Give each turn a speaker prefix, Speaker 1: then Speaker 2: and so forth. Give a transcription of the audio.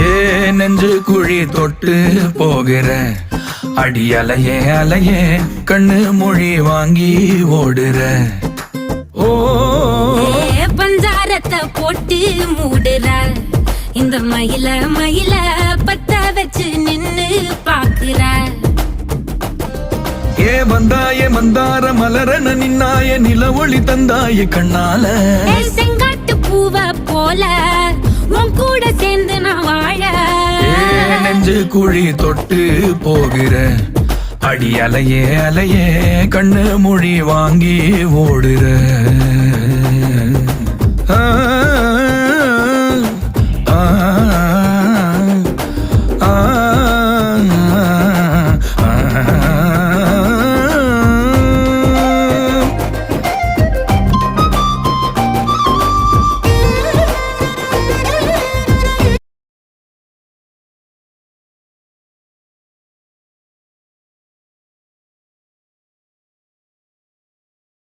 Speaker 1: ஏ நெஞ்சு குழி தொட்டு போகிற அடி அலையே அலையே கண்ணு மொழி வாங்கி ஓடுற. ஓ
Speaker 2: பஞ்சாரத்தை போட்டு மூடுற இந்த மயில மயில பத்த வச்சு நின்னு பாக்குற.
Speaker 1: ஏ வந்தாய மந்தார மலரன நின்னாய நில ஒளி தந்தாய கண்ணால.
Speaker 2: செங்காட்டு பூவ போல உன் கூட சேர்ந்து நான் வாழ.
Speaker 1: நெஞ்சு குழி தொட்டு போகிற அடி அலையே அலையே கண்ணு மொழி வாங்கி ஓடுற. ஆ ஆ